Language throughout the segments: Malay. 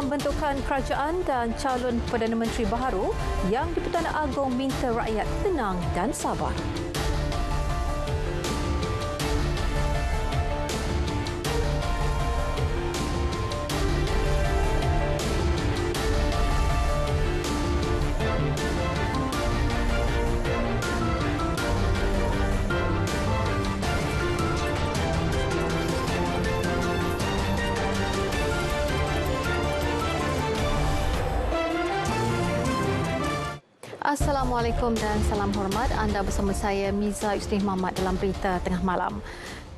pembentukan kerajaan dan calon Perdana Menteri baharu yang di-Pertuan Agong minta rakyat tenang dan sabar. Assalamualaikum dan salam hormat. Anda bersama saya Miza Yusni Muhammad dalam berita tengah malam.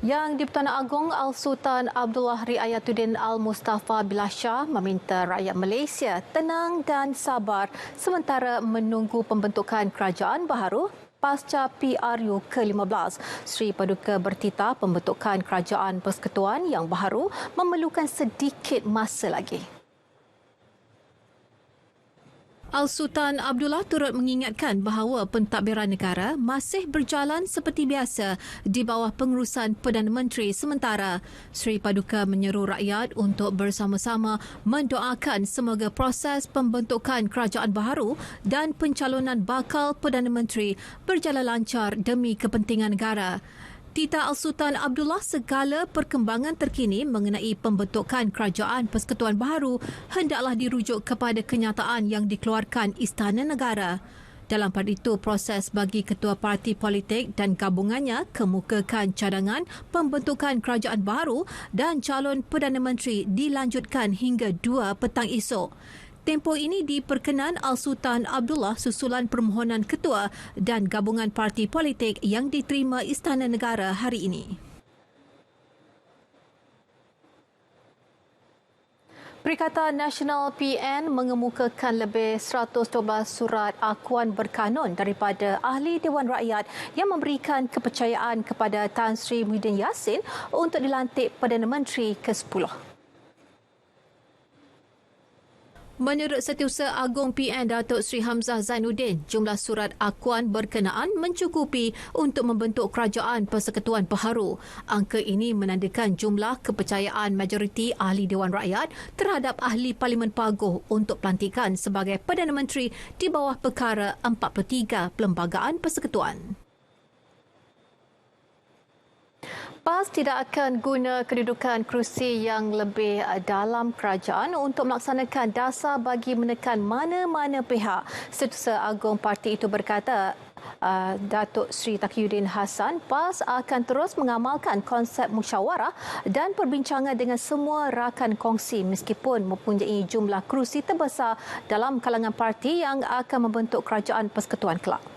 Yang di-Pertuan Agong Al-Sultan Abdullah Riayatuddin Al-Mustafa Billah Shah meminta rakyat Malaysia tenang dan sabar sementara menunggu pembentukan kerajaan baharu pasca PRU ke-15. Sri Paduka bertitah pembentukan kerajaan persekutuan yang baharu memerlukan sedikit masa lagi. Al-Sultan Abdullah turut mengingatkan bahawa pentadbiran negara masih berjalan seperti biasa di bawah pengurusan Perdana Menteri sementara. Sri Paduka menyeru rakyat untuk bersama-sama mendoakan semoga proses pembentukan kerajaan baharu dan pencalonan bakal Perdana Menteri berjalan lancar demi kepentingan negara. Titah Al-Sultan Abdullah segala perkembangan terkini mengenai pembentukan kerajaan persekutuan baharu hendaklah dirujuk kepada kenyataan yang dikeluarkan Istana Negara. Dalam pada itu, proses bagi ketua parti politik dan gabungannya kemukakan cadangan pembentukan kerajaan baharu dan calon Perdana Menteri dilanjutkan hingga 2 petang esok. Tempoh ini diperkenan Al-Sultan Abdullah susulan permohonan ketua dan gabungan parti politik yang diterima Istana Negara hari ini. Perikatan Nasional PN mengemukakan lebih 112 surat akuan berkanun daripada Ahli Dewan Rakyat yang memberikan kepercayaan kepada Tan Sri Muhyiddin Yassin untuk dilantik Perdana Menteri ke-10. Menurut Setiausaha Agong PN Datuk Seri Hamzah Zainuddin, jumlah surat akuan berkenaan mencukupi untuk membentuk kerajaan persekutuan baharu. Angka ini menandakan jumlah kepercayaan majoriti Ahli Dewan Rakyat terhadap Ahli Parlimen Paguh untuk pelantikan sebagai Perdana Menteri di bawah perkara 43 Perlembagaan Persekutuan. PAS tidak akan guna kedudukan kerusi yang lebih dalam kerajaan untuk melaksanakan dasar bagi menekan mana-mana pihak. Setiausaha Agong parti itu berkata, Datuk Seri Taqiyuddin Hassan, PAS akan terus mengamalkan konsep musyawarah dan perbincangan dengan semua rakan kongsi meskipun mempunyai jumlah kerusi terbesar dalam kalangan parti yang akan membentuk kerajaan persekutuan kelak.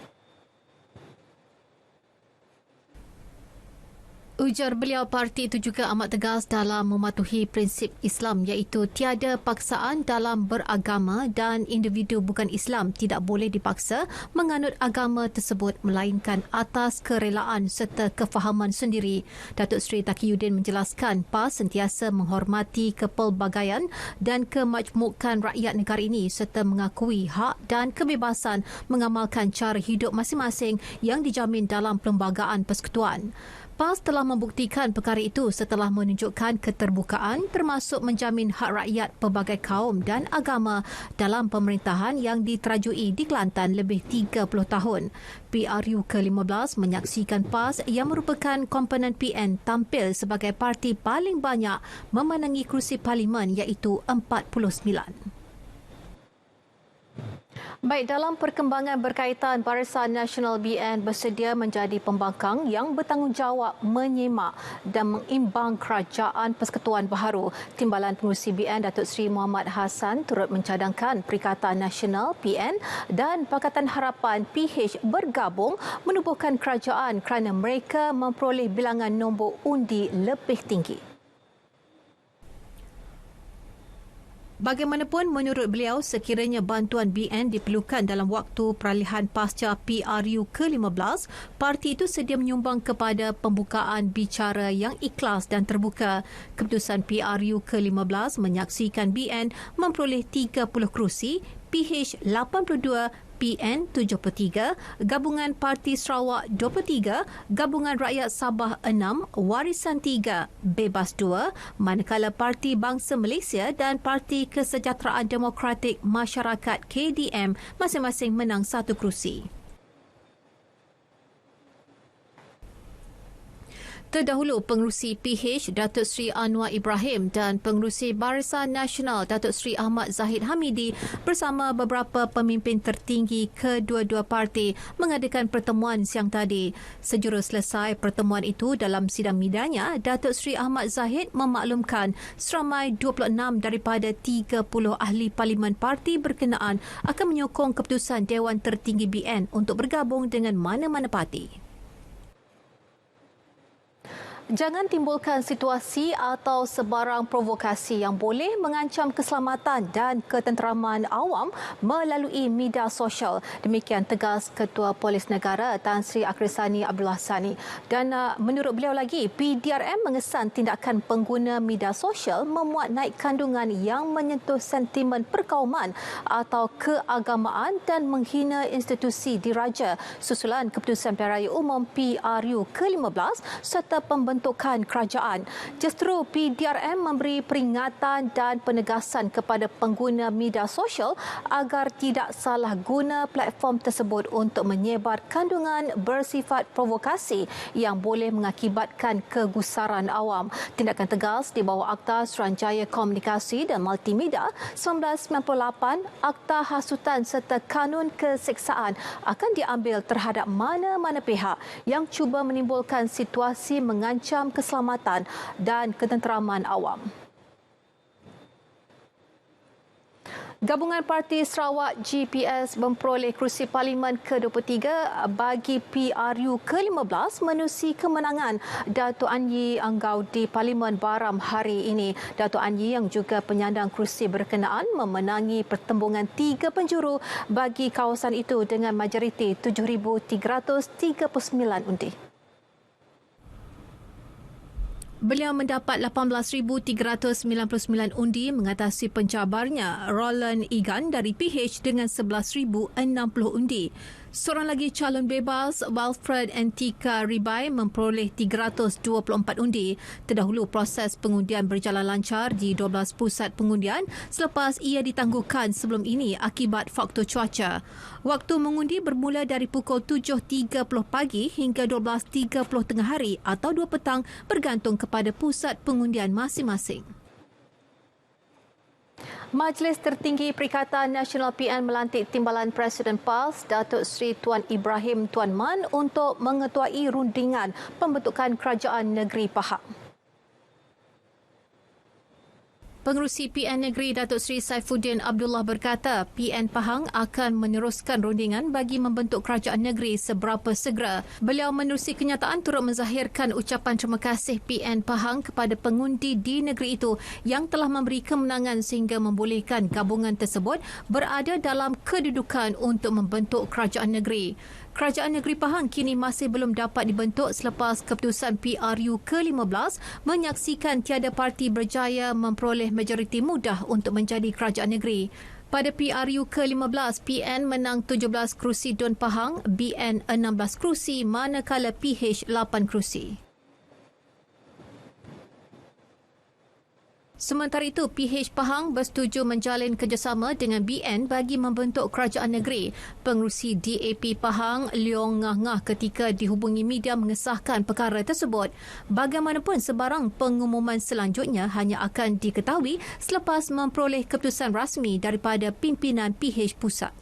Ujar beliau, parti itu juga amat tegas dalam mematuhi prinsip Islam iaitu tiada paksaan dalam beragama dan individu bukan Islam tidak boleh dipaksa menganut agama tersebut melainkan atas kerelaan serta kefahaman sendiri. Datuk Seri Taqiyuddin menjelaskan PAS sentiasa menghormati kepelbagaian dan kemajmukan rakyat negara ini serta mengakui hak dan kebebasan mengamalkan cara hidup masing-masing yang dijamin dalam Perlembagaan Persekutuan. PAS telah membuktikan perkara itu setelah menunjukkan keterbukaan termasuk menjamin hak rakyat pelbagai kaum dan agama dalam pemerintahan yang diterajui di Kelantan lebih 30 tahun. PRU ke-15 menyaksikan PAS yang merupakan komponen PN tampil sebagai parti paling banyak memenangi kerusi parlimen iaitu 49. Baik, dalam perkembangan berkaitan, Barisan Nasional BN bersedia menjadi pembangkang yang bertanggungjawab menyemak dan mengimbang kerajaan persekutuan baharu. Timbalan Pengerusi BN Datuk Seri Muhammad Hassan turut mencadangkan Perikatan Nasional PN dan Pakatan Harapan PH bergabung menubuhkan kerajaan kerana mereka memperoleh bilangan nombor undi lebih tinggi. Bagaimanapun, menurut beliau, sekiranya bantuan BN diperlukan dalam waktu peralihan pasca PRU ke-15, parti itu sedia menyumbang kepada pembukaan bicara yang ikhlas dan terbuka. Keputusan PRU ke-15 menyaksikan BN memperoleh 30 kerusi, PH 82, PN 73, Gabungan Parti Sarawak 23, Gabungan Rakyat Sabah 6, Warisan 3, Bebas 2, manakala Parti Bangsa Malaysia dan Parti Kesejahteraan Demokratik Masyarakat KDM masing-masing menang 1 kerusi. Terdahulu, Pengerusi PH Datuk Seri Anwar Ibrahim dan Pengerusi Barisan Nasional Datuk Seri Ahmad Zahid Hamidi bersama beberapa pemimpin tertinggi kedua-dua parti mengadakan pertemuan siang tadi. Sejurus selesai pertemuan itu, dalam sidang midanya, Datuk Seri Ahmad Zahid memaklumkan seramai 26 daripada 30 ahli parlimen parti berkenaan akan menyokong keputusan Dewan Tertinggi BN untuk bergabung dengan mana-mana parti. Jangan timbulkan situasi atau sebarang provokasi yang boleh mengancam keselamatan dan ketenteraman awam melalui media sosial. Demikian tegas Ketua Polis Negara Tan Sri Akrisani Abdullah Sani. Dan menurut beliau lagi, PDRM mengesan tindakan pengguna media sosial memuat naik kandungan yang menyentuh sentimen perkauman atau keagamaan dan menghina institusi diraja susulan Keputusan Pilihan Raya Umum PRU ke-15 serta pembentukan kerajaan. Justru PDRM memberi peringatan dan penegasan kepada pengguna media sosial agar tidak salah guna platform tersebut untuk menyebar kandungan bersifat provokasi yang boleh mengakibatkan kegusaran awam. Tindakan tegas di bawah Akta Suruhanjaya Komunikasi dan Multimedia 1998, Akta Hasutan serta Kanun Keseksaan akan diambil terhadap mana-mana pihak yang cuba menimbulkan situasi mengancam keselamatan dan ketenteraman awam. Gabungan Parti Sarawak GPS memperoleh kerusi Parlimen ke-23 bagi PRU ke-15 menerusi kemenangan Datuk Anyi Anggau di Parlimen Baram hari ini. Datuk Anyi yang juga penyandang kerusi berkenaan memenangi pertembungan 3 penjuru bagi kawasan itu dengan majoriti 7,339 undi. Beliau mendapat 18,399 undi mengatasi pencabarnya Roland Egan dari PH dengan 11,060 undi. Seorang lagi calon bebas, Wilfred Antika Ribai, memperoleh 324 undi. Terdahulu, proses pengundian berjalan lancar di 12 pusat pengundian selepas ia ditangguhkan sebelum ini akibat faktor cuaca. Waktu mengundi bermula dari pukul 7.30 pagi hingga 12.30 tengah hari atau 2 petang bergantung kepada pusat pengundian masing-masing. Majlis Tertinggi Perikatan Nasional PN melantik Timbalan Presiden PAS Datuk Seri Tuan Ibrahim Tuan Man untuk mengetuai rundingan pembentukan Kerajaan Negeri Pahang. Pengerusi PN Negeri Datuk Seri Saifuddin Abdullah berkata PN Pahang akan meneruskan rundingan bagi membentuk kerajaan negeri seberapa segera. Beliau menerusi kenyataan turut menzahirkan ucapan terima kasih PN Pahang kepada pengundi di negeri itu yang telah memberi kemenangan sehingga membolehkan gabungan tersebut berada dalam kedudukan untuk membentuk kerajaan negeri. Kerajaan Negeri Pahang kini masih belum dapat dibentuk selepas keputusan PRU ke-15 menyaksikan tiada parti berjaya memperoleh majoriti mudah untuk menjadi kerajaan negeri. Pada PRU ke-15, PN menang 17 kerusi Dun Pahang, BN 16 kerusi manakala PH 8 kerusi. Sementara itu, PH Pahang bersetuju menjalin kerjasama dengan BN bagi membentuk kerajaan negeri. Pengerusi DAP Pahang, Leong Ngah-Ngah ketika dihubungi media mengesahkan perkara tersebut. Bagaimanapun, sebarang pengumuman selanjutnya hanya akan diketahui selepas memperoleh keputusan rasmi daripada pimpinan PH Pusat.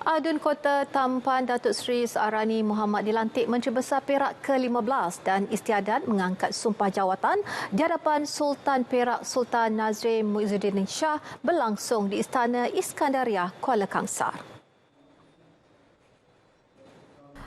Adun Kota Tampan Datuk Seri Searani Muhammad dilantik Menteri Besar Perak ke-15 dan istiadat mengangkat sumpah jawatan di hadapan Sultan Perak Sultan Nazrin Muizzuddin Shah berlangsung di Istana Iskandaria, Kuala Kangsar.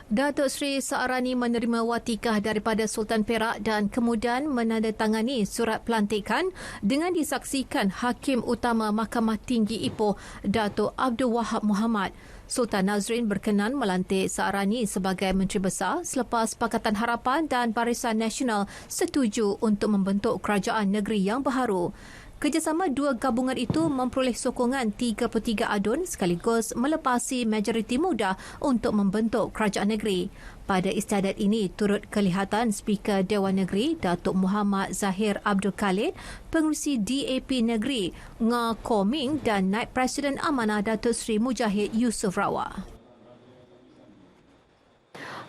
Datuk Seri Searani menerima watikah daripada Sultan Perak dan kemudian menandatangani surat pelantikan dengan disaksikan Hakim Utama Mahkamah Tinggi Ipoh, Datuk Abdul Wahab Muhammad. Sultan Nazrin berkenan melantik Searani sebagai Menteri Besar selepas Pakatan Harapan dan Barisan Nasional setuju untuk membentuk kerajaan negeri yang baharu. Kerjasama dua gabungan itu memperoleh sokongan 33 adun sekaligus melepasi majoriti muda untuk membentuk kerajaan negeri. Pada istiadat ini turut kelihatan Speaker Dewan Negeri Datuk Muhammad Zahir Abdul Khalid, Pengerusi DAP Negeri Nga Koh Ming dan Naib Presiden Amanah Datuk Seri Mujahid Yusof Rawah.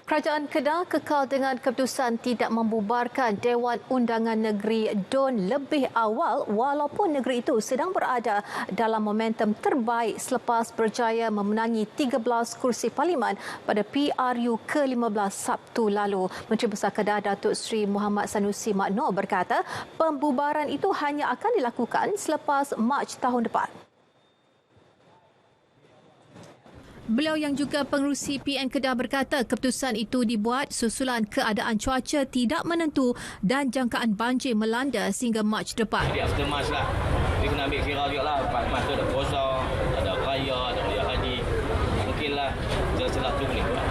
Kerajaan Kedah kekal dengan keputusan tidak membubarkan Dewan Undangan Negeri DUN lebih awal walaupun negeri itu sedang berada dalam momentum terbaik selepas berjaya memenangi 13 kursi parlimen pada PRU ke-15 Sabtu lalu. Menteri Besar Kedah Datuk Seri Muhammad Sanusi Mak Noor berkata pembubaran itu hanya akan dilakukan selepas Mac tahun depan. Beliau yang juga pengerusi PN Kedah berkata keputusan itu dibuat susulan keadaan cuaca tidak menentu dan jangkaan banjir melanda sehingga Mac depan. Jadi after Mac lah, dia kena ambil kira juga lah. Mac tu ada puasa, ada raya, ada raya haji. Mungkinlah celah-celah tu boleh buat.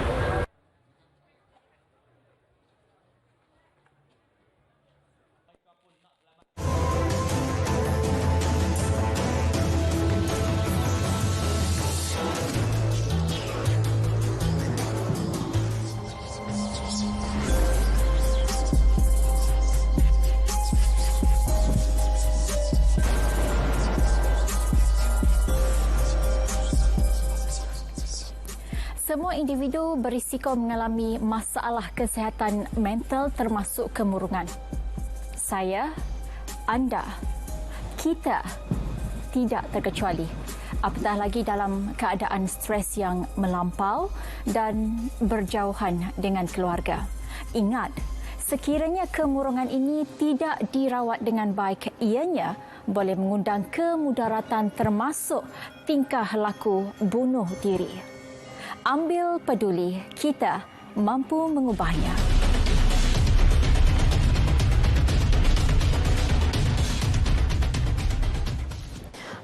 Semua individu berisiko mengalami masalah kesihatan mental termasuk kemurungan. Saya, anda, kita tidak terkecuali. Apatah lagi dalam keadaan stres yang melampau dan berjauhan dengan keluarga. Ingat, sekiranya kemurungan ini tidak dirawat dengan baik, ianya boleh mengundang kemudaratan termasuk tingkah laku bunuh diri. Ambil peduli, kita mampu mengubahnya.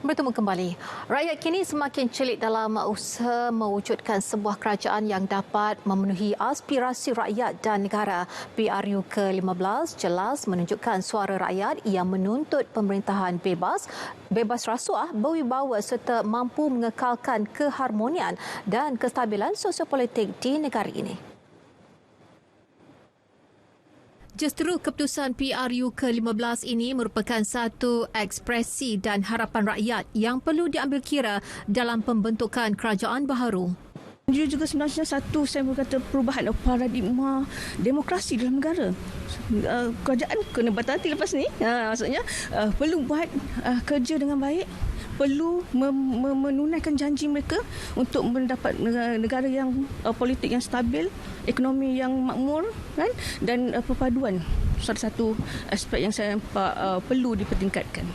Bertemu kembali. Rakyat kini semakin celik dalam usaha mewujudkan sebuah kerajaan yang dapat memenuhi aspirasi rakyat dan negara. PRU ke-15 jelas menunjukkan suara rakyat yang menuntut pemerintahan bebas rasuah, berwibawa serta mampu mengekalkan keharmonian dan kestabilan sosiopolitik di negara ini. Justru keputusan PRU ke-15 ini merupakan satu ekspresi dan harapan rakyat yang perlu diambil kira dalam pembentukan kerajaan baharu. Dia juga sebenarnya satu, saya berkata, perubahan paradigma demokrasi dalam negara. Kerajaan kena berhati lepas ni. Maksudnya perlu buat kerja dengan baik, perlu menunaikan janji mereka untuk mendapat negara yang politik yang stabil, ekonomi yang makmur, kan, dan perpaduan. Salah satu aspek yang saya nampak perlu dipertingkatkan.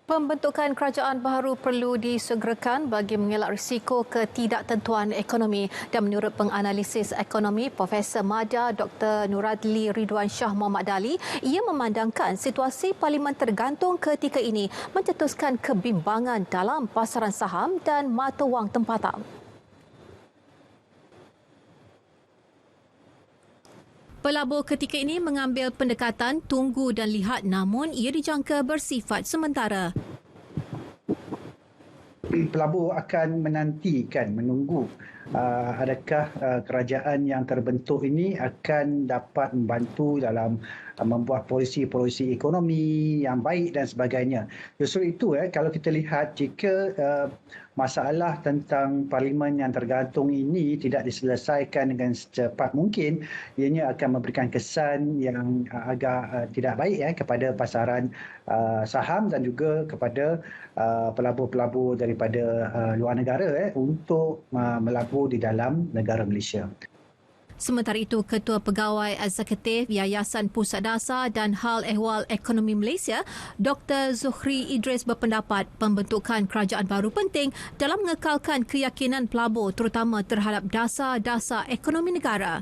Pembentukan kerajaan baharu perlu disegerakan bagi mengelak risiko ketidaktentuan ekonomi dan menurut penganalisis ekonomi Profesor Madya Dr. Nuradli Ridwan Shah Muhammad Dali, ia memandangkan situasi parlimen tergantung ketika ini mencetuskan kebimbangan dalam pasaran saham dan mata wang tempatan. Pelabur ketika ini mengambil pendekatan tunggu dan lihat, namun ia dijangka bersifat sementara. Pelabur akan menunggu adakah kerajaan yang terbentuk ini akan dapat membantu dalam membuat polisi-polisi ekonomi yang baik dan sebagainya. Justru itu kalau kita lihat jika masalah tentang parlimen yang tergantung ini tidak diselesaikan dengan secepat mungkin, ianya akan memberikan kesan yang agak tidak baik kepada pasaran saham dan juga kepada pelabur-pelabur daripada luar negara untuk melabur di dalam negara Malaysia. Sementara itu, Ketua Pegawai Eksekutif Yayasan Pusat Dasar dan Hal Ehwal Ekonomi Malaysia, Dr. Zuhri Idris berpendapat pembentukan kerajaan baru penting dalam mengekalkan keyakinan pelabur terutama terhadap dasar-dasar ekonomi negara.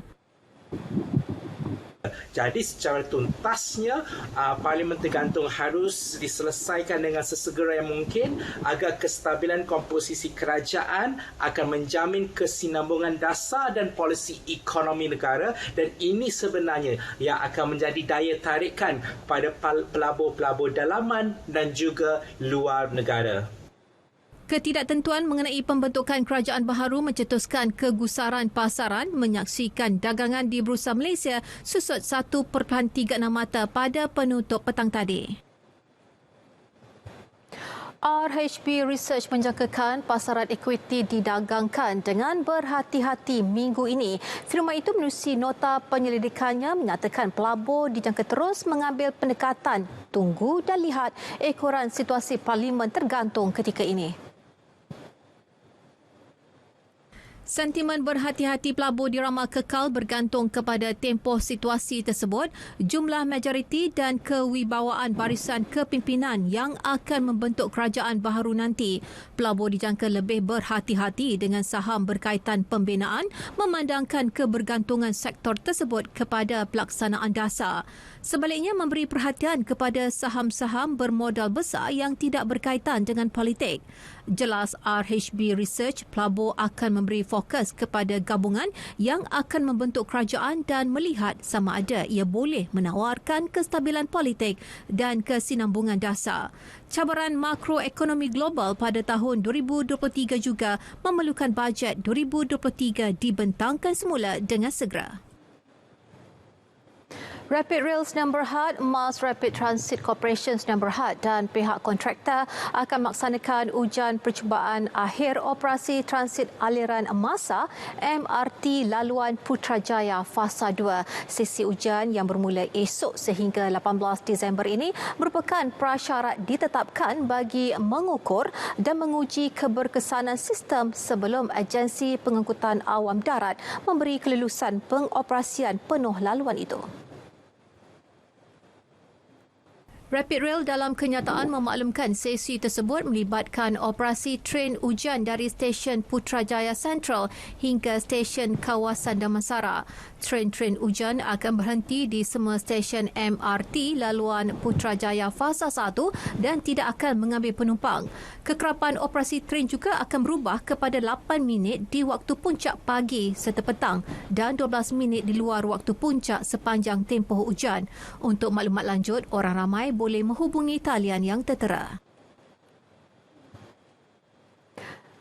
Jadi secara tuntasnya Parlimen tergantung harus diselesaikan dengan sesegera yang mungkin agar kestabilan komposisi kerajaan akan menjamin kesinambungan dasar dan polisi ekonomi negara, dan ini sebenarnya yang akan menjadi daya tarikan pada pelabur-pelabur dalaman dan juga luar negara. Ketidaktentuan mengenai pembentukan kerajaan baharu mencetuskan kegusaran pasaran menyaksikan dagangan di Bursa Malaysia susut 1.36 mata pada penutup petang tadi. RHB Research menjangkakan pasaran equity didagangkan dengan berhati-hati minggu ini. Firma itu menerusi nota penyelidikannya menyatakan pelabur dijangka terus mengambil pendekatan tunggu dan lihat ekoran situasi parlimen tergantung ketika ini. Sentimen berhati-hati pelabur diramal kekal bergantung kepada tempoh situasi tersebut, jumlah majoriti dan kewibawaan barisan kepimpinan yang akan membentuk kerajaan baharu nanti. Pelabur dijangka lebih berhati-hati dengan saham berkaitan pembinaan memandangkan kebergantungan sektor tersebut kepada pelaksanaan dasar. Sebaliknya memberi perhatian kepada saham-saham bermodal besar yang tidak berkaitan dengan politik. Jelas RHB Research, pelabur akan memberi fokus kepada gabungan yang akan membentuk kerajaan dan melihat sama ada ia boleh menawarkan kestabilan politik dan kesinambungan dasar. Cabaran makroekonomi global pada tahun 2023 juga memerlukan bajet 2023 dibentangkan semula dengan segera. Rapid Rail Sdn Bhd, Mass Rapid Transit Corporation Sdn Bhd dan pihak kontraktor akan melaksanakan ujian percubaan akhir operasi transit aliran massa MRT laluan Putrajaya Fasa 2. Sesi ujian yang bermula esok sehingga 18 Disember ini merupakan prasyarat ditetapkan bagi mengukur dan menguji keberkesanan sistem sebelum agensi pengangkutan awam darat memberi kelulusan pengoperasian penuh laluan itu. Rapid Rail dalam kenyataan memaklumkan sesi tersebut melibatkan operasi tren ujian dari stesen Putrajaya Central hingga stesen kawasan Damansara. Tren-tren ujian akan berhenti di semua stesen MRT laluan Putrajaya Fasa 1 dan tidak akan mengambil penumpang. Kekerapan operasi tren juga akan berubah kepada 8 minit di waktu puncak pagi serta petang dan 12 minit di luar waktu puncak sepanjang tempoh ujian. Untuk maklumat lanjut, orang ramai boleh menghubungi talian yang tertera.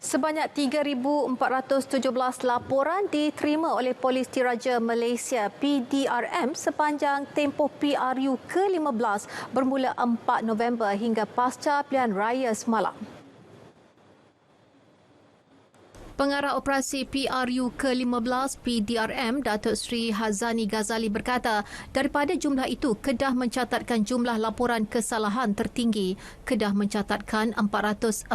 Sebanyak 3,417 laporan diterima oleh Polis Diraja Malaysia PDRM sepanjang tempoh PRU ke-15 bermula 4 November hingga pasca pilihan raya semalam. Pengarah Operasi PRU ke-15 PDRM Datuk Seri Hazani Ghazali berkata, daripada jumlah itu, Kedah mencatatkan jumlah laporan kesalahan tertinggi. Kedah mencatatkan 447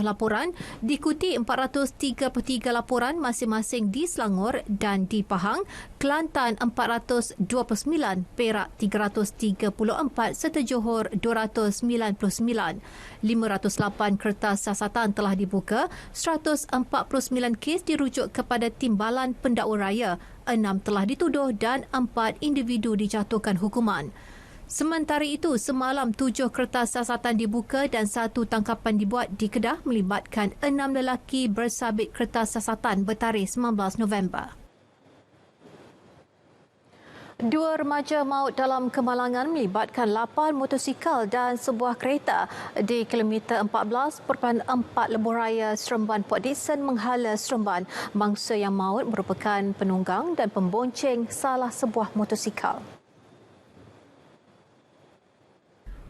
laporan, diikuti 433 laporan masing-masing di Selangor dan di Pahang, Kelantan 429, Perak 334 serta Johor 299. 508 kertas siasatan telah dibuka, 149 kes dirujuk kepada timbalan pendakwa raya, 6 telah dituduh dan 4 individu dijatuhkan hukuman. Sementara itu, semalam 7 kertas siasatan dibuka dan 1 tangkapan dibuat di Kedah melibatkan 6 lelaki bersabit kertas siasatan bertarikh 19 November. 2 remaja maut dalam kemalangan melibatkan 8 motosikal dan sebuah kereta di kilometer 14.4 Lebuhraya Seremban Port Dickson menghala Seremban. Mangsa yang maut merupakan penunggang dan pembonceng salah sebuah motosikal.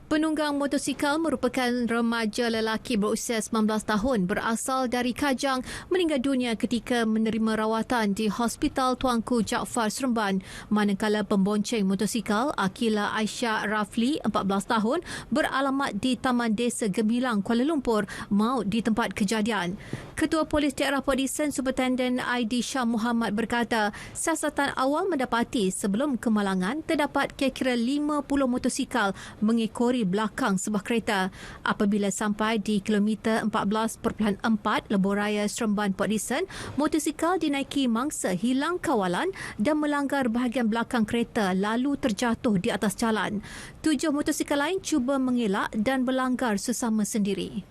Penunggang motosikal merupakan remaja lelaki berusia 19 tahun berasal dari Kajang meninggal dunia ketika menerima rawatan di Hospital Tuanku Jaafar Seremban. Manakala pembonceng motosikal Akila Aisyah Rafli 14 tahun beralamat di Taman Desa Gemilang, Kuala Lumpur maut di tempat kejadian. Ketua Polis Daerah Port Dickson Superintendent Aidi Shah Muhammad berkata, siasatan awal mendapati sebelum kemalangan terdapat kira-kira 50 motosikal mengikori dari belakang sebuah kereta. Apabila sampai di kilometer 14.4 Lebuhraya Seremban Port Dickson, motosikal dinaiki mangsa hilang kawalan dan melanggar bahagian belakang kereta lalu terjatuh di atas jalan. 7 motosikal lain cuba mengelak dan berlanggar sesama sendiri.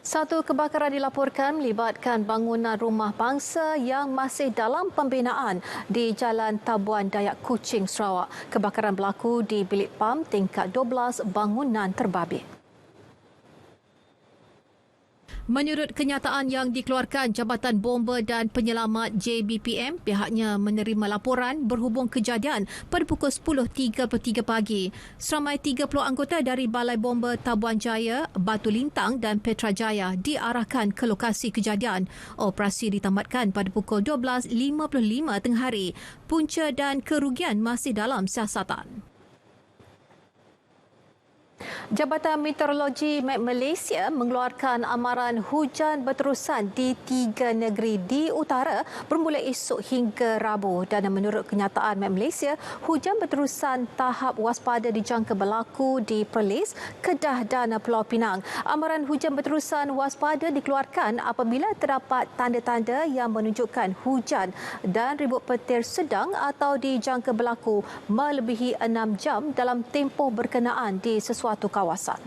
Satu kebakaran dilaporkan melibatkan bangunan rumah bangsa yang masih dalam pembinaan di Jalan Tabuan Dayak Kuching, Sarawak. Kebakaran berlaku di bilik pam tingkat 12 bangunan terbabit. Menurut kenyataan yang dikeluarkan Jabatan Bomba dan Penyelamat JBPM, pihaknya menerima laporan berhubung kejadian pada pukul 10.33 pagi. Seramai 30 anggota dari Balai Bomba Tabuan Jaya, Batu Lintang dan Petrajaya diarahkan ke lokasi kejadian. Operasi ditamatkan pada pukul 12.55 tengah hari. Punca dan kerugian masih dalam siasatan. Jabatan Meteorologi Malaysia mengeluarkan amaran hujan berterusan di 3 negeri di utara bermula esok hingga Rabu, dan menurut kenyataan Malaysia, hujan berterusan tahap waspada dijangka berlaku di Perlis, Kedah dan Pulau Pinang. Amaran hujan berterusan waspada dikeluarkan apabila terdapat tanda-tanda yang menunjukkan hujan dan ribut petir sedang atau dijangka berlaku melebihi 6 jam dalam tempoh berkenaan di sesuatu kawasan.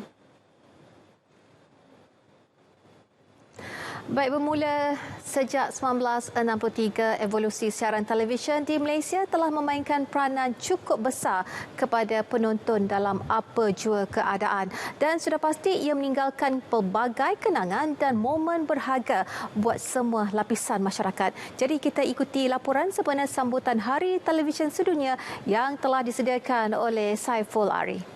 Baik, bermula sejak 1963, evolusi siaran televisyen di Malaysia telah memainkan peranan cukup besar kepada penonton dalam apa jua keadaan, dan sudah pasti ia meninggalkan pelbagai kenangan dan momen berharga buat semua lapisan masyarakat. Jadi kita ikuti laporan sempena sambutan Hari Televisyen Sedunia yang telah disediakan oleh Saiful Ari.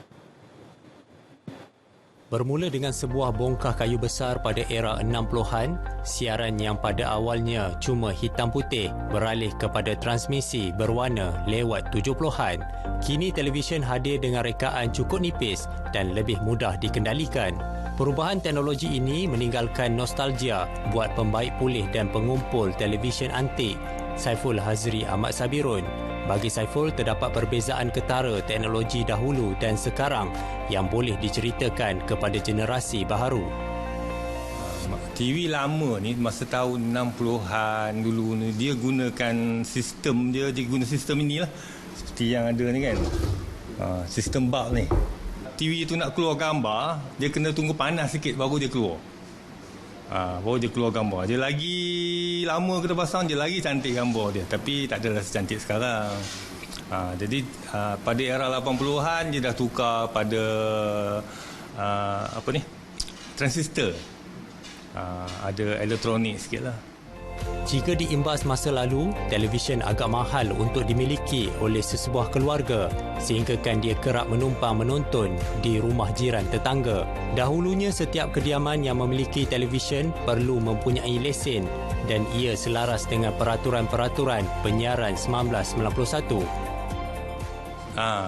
Bermula dengan sebuah bongkah kayu besar pada era 60-an, siaran yang pada awalnya cuma hitam putih beralih kepada transmisi berwarna lewat 70-an. Kini televisyen hadir dengan rekaan cukup nipis dan lebih mudah dikendalikan. Perubahan teknologi ini meninggalkan nostalgia buat pembaik pulih dan pengumpul televisyen antik Saiful Hazri Ahmad Sabirun. Bagi Saiful, terdapat perbezaan ketara teknologi dahulu dan sekarang yang boleh diceritakan kepada generasi baharu. TV lama ni masa tahun 60-an dulu ni, dia gunakan sistem dia guna sistem inilah seperti yang ada ni kan. Sistem bulb ni. TV tu nak keluar gambar, dia kena tunggu panas sikit baru dia keluar. Baru dia keluar gambar. Dia lagi lama kita pasang, dia lagi cantik gambar dia. Tapi tak adalah secantik sekarang. Jadi pada era 80-an dia dah tukar pada transistor. Ada elektronik sikit lah. Jika diimbas masa lalu, televisyen agak mahal untuk dimiliki oleh sesebuah keluarga sehinggakan dia kerap menumpang menonton di rumah jiran tetangga. Dahulunya setiap kediaman yang memiliki televisyen perlu mempunyai lesen dan ia selaras dengan peraturan-peraturan penyiaran 1991.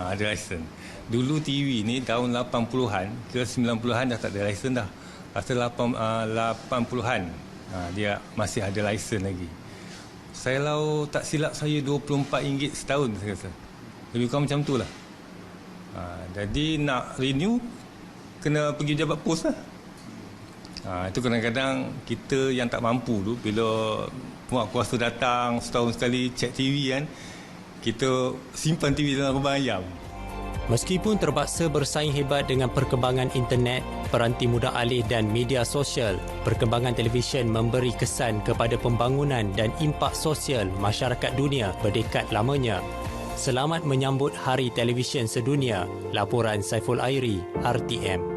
Ada lesen. Dulu TV ni tahun 80-an ke 90-an dah tak ada lesen dah. Pasal 80-an dia masih ada lesen lagi. Saya lau tak silap saya RM24 setahun saya rasa. Lebih kurang macam tu lah. Jadi nak renew kena pergi jabat pos lah. Itu kadang-kadang kita yang tak mampu tu, bila puak kuasa datang setahun sekali cek TV kan, kita simpan TV dalam lubang ayam. Meskipun terpaksa bersaing hebat dengan perkembangan internet, peranti mudah alih dan media sosial, perkembangan televisyen memberi kesan kepada pembangunan dan impak sosial masyarakat dunia berdekad lamanya. Selamat menyambut Hari Televisyen Sedunia. Laporan Saiful Airi, RTM.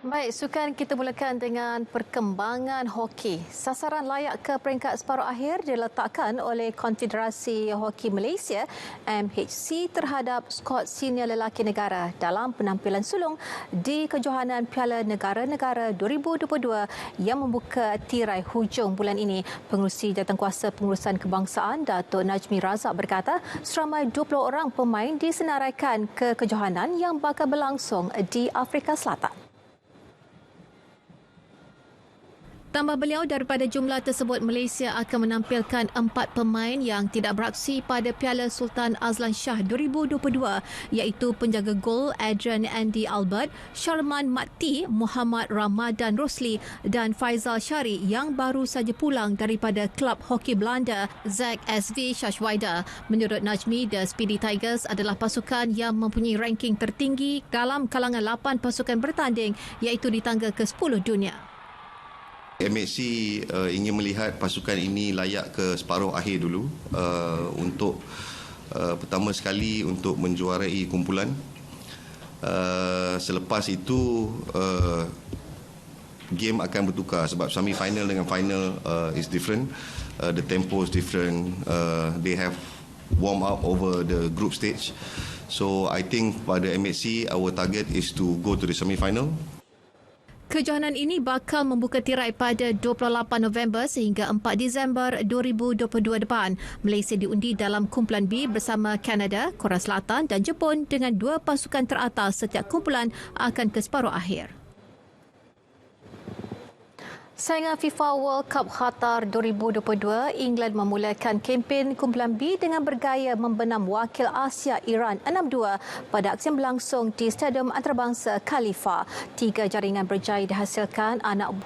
Baik, sukan kita mulakan dengan perkembangan hoki. Sasaran layak ke peringkat separuh akhir diletakkan oleh Konfederasi Hoki Malaysia MHC terhadap skuad senior lelaki negara dalam penampilan sulung di kejohanan Piala Negara-Negara 2022 yang membuka tirai hujung bulan ini. Pengerusi Jawatankuasa Pengurusan Kebangsaan Datuk Najmi Razak berkata seramai 20 orang pemain disenaraikan ke kejohanan yang bakal berlangsung di Afrika Selatan. Tambah beliau, daripada jumlah tersebut, Malaysia akan menampilkan 4 pemain yang tidak beraksi pada Piala Sultan Azlan Shah 2022 iaitu penjaga gol Adrian Andy Albert, Sharman Mati, Muhammad Ramadan Rosli dan Faizal Syari yang baru saja pulang daripada klub hoki Belanda Zak SV Schachweide. Menurut Najmi, The Speedy Tigers adalah pasukan yang mempunyai ranking tertinggi dalam kalangan 8 pasukan bertanding iaitu di tangga ke-10 dunia. MHC ingin melihat pasukan ini layak ke separuh akhir dulu untuk pertama sekali untuk menjuarai kumpulan. Selepas itu game akan bertukar sebab semi-final dengan final is different. The tempo is different. They have warm up over the group stage. So I think pada MHC our target is to go to the semi-final. Kejohanan ini bakal membuka tirai pada 28 November sehingga 4 Disember 2022 depan. Malaysia diundi dalam kumpulan B bersama Kanada, Korea Selatan dan Jepun dengan 2 pasukan teratas setiap kumpulan akan ke separuh akhir. Saingan FIFA World Cup Qatar 2022, England memulakan kempen kumpulan B dengan bergaya membenam wakil Asia Iran 6-2 pada aksi yang berlangsung di Stadium Antarabangsa Khalifa. 3 jaringan berjaya dihasilkan anak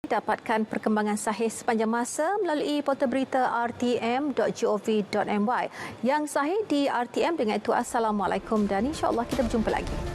dapatkan perkembangan sahih sepanjang masa melalui portal berita rtm.gov.my yang sahih di RTM. Dengan itu, Assalamualaikum dan insya-Allah kita berjumpa lagi.